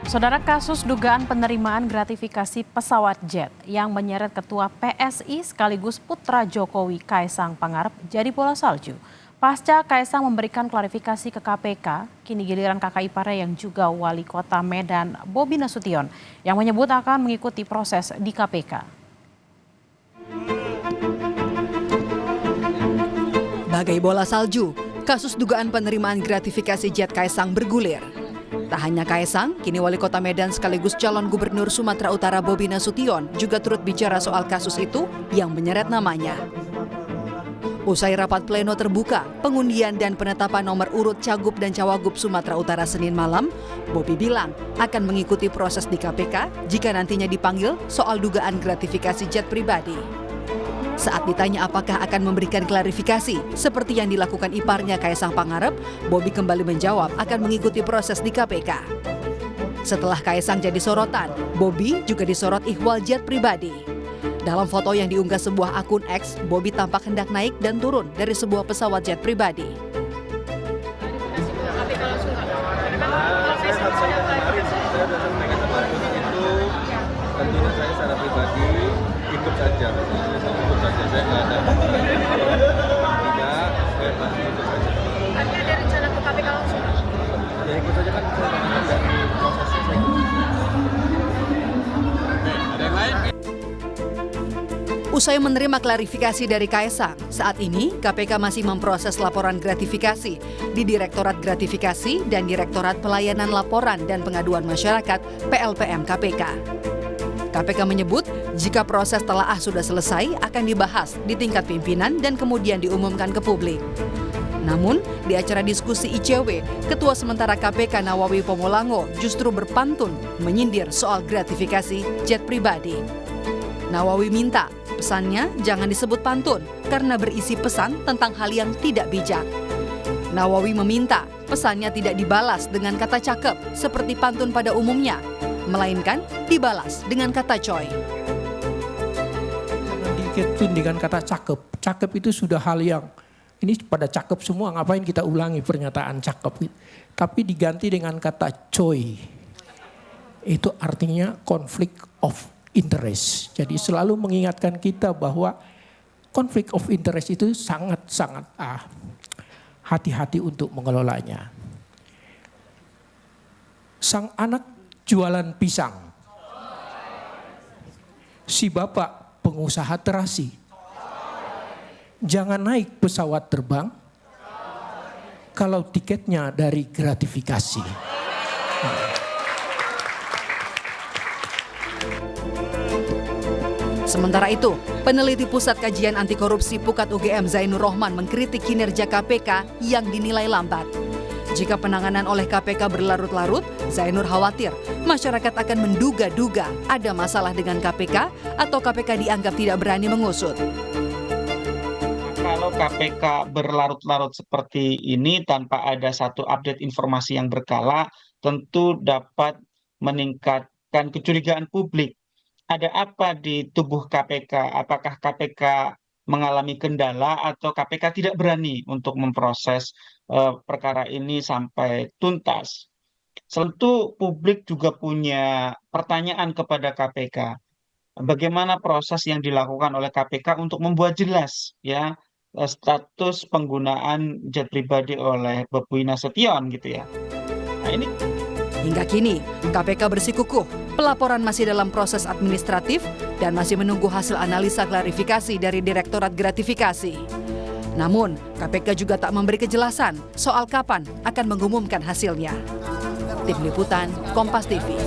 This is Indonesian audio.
Saudara, kasus dugaan penerimaan gratifikasi pesawat jet yang menyeret Ketua PSI sekaligus putra Jokowi Kaisang Pangarep jadi bola salju. Pasca Kaisang memberikan klarifikasi ke KPK, kini giliran kakak iparnya yang juga wali kota Medan Bobi Nasution yang menyebut akan mengikuti proses di KPK. Bagai bola salju, kasus dugaan penerimaan gratifikasi jet Kaisang bergulir. Tak hanya Kaisang, kini wali kota Medan sekaligus calon gubernur Sumatera Utara Bobi Nasution juga turut bicara soal kasus itu yang menyeret namanya. Usai rapat pleno terbuka, pengundian dan penetapan nomor urut Cagup dan Cawagup Sumatera Utara Senin malam, Bobi bilang akan mengikuti proses di KPK jika nantinya dipanggil soal dugaan gratifikasi jet pribadi. Saat ditanya apakah akan memberikan klarifikasi seperti yang dilakukan iparnya Kaisang Pangarep, Bobi kembali menjawab akan mengikuti proses di KPK. Setelah Kaisang jadi sorotan, Bobi juga disorot ihwal jet pribadi. Dalam foto yang diunggah sebuah akun X, Bobi tampak hendak naik dan turun dari sebuah pesawat jet pribadi. Tentunya saya secara pribadi ikut saja, saya nggak ada saya pasti ikut saja. Artinya ada rencana ke KPK langsung? Ya ikut saja kan, dari prosesnya saya ikut. Ada yang lain? Usai menerima klarifikasi dari Kaisang, saat ini KPK masih memproses laporan gratifikasi di Direktorat Gratifikasi dan Direktorat Pelayanan Laporan dan Pengaduan Masyarakat PLPM KPK. KPK menyebut jika proses telaah sudah selesai akan dibahas di tingkat pimpinan dan kemudian diumumkan ke publik. Namun, di acara diskusi ICW, Ketua Sementara KPK Nawawi Pomolango justru berpantun menyindir soal gratifikasi jet pribadi. Nawawi minta pesannya jangan disebut pantun karena berisi pesan tentang hal yang tidak bijak. Nawawi meminta pesannya tidak dibalas dengan kata cakep seperti pantun pada umumnya, melainkan dibalas dengan kata coy. Dikitkan dengan kata cakep. Cakep itu sudah hal yang, ini pada cakep semua, ngapain kita ulangi pernyataan cakep. Tapi diganti dengan kata coy. Itu artinya conflict of interest. Jadi selalu mengingatkan kita bahwa conflict of interest itu sangat-sangat hati-hati untuk mengelolanya. Sang anak jualan pisang. Si bapak pengusaha terasi. Jangan naik pesawat terbang kalau tiketnya dari gratifikasi. Sementara itu, peneliti Pusat Kajian Anti Korupsi Pukat UGM Zainur Rohman mengkritik kinerja KPK yang dinilai lambat. Jika penanganan oleh KPK berlarut-larut, Zainur khawatir masyarakat akan menduga-duga ada masalah dengan KPK atau KPK dianggap tidak berani mengusut. Kalau KPK berlarut-larut seperti ini tanpa ada satu update informasi yang berkala, tentu dapat meningkatkan kecurigaan publik. Ada apa di tubuh KPK? Apakah KPK mengalami kendala atau KPK tidak berani untuk memproses perkara ini sampai tuntas? Tentu publik juga punya pertanyaan kepada KPK. Bagaimana proses yang dilakukan oleh KPK untuk membuat jelas ya status penggunaan jet pribadi oleh Bobi Nasution gitu ya. Nah, ini hingga kini, KPK bersikukuh pelaporan masih dalam proses administratif dan masih menunggu hasil analisa klarifikasi dari Direktorat Gratifikasi. Namun, KPK juga tak memberi kejelasan soal kapan akan mengumumkan hasilnya. Tim Liputan, Kompas TV.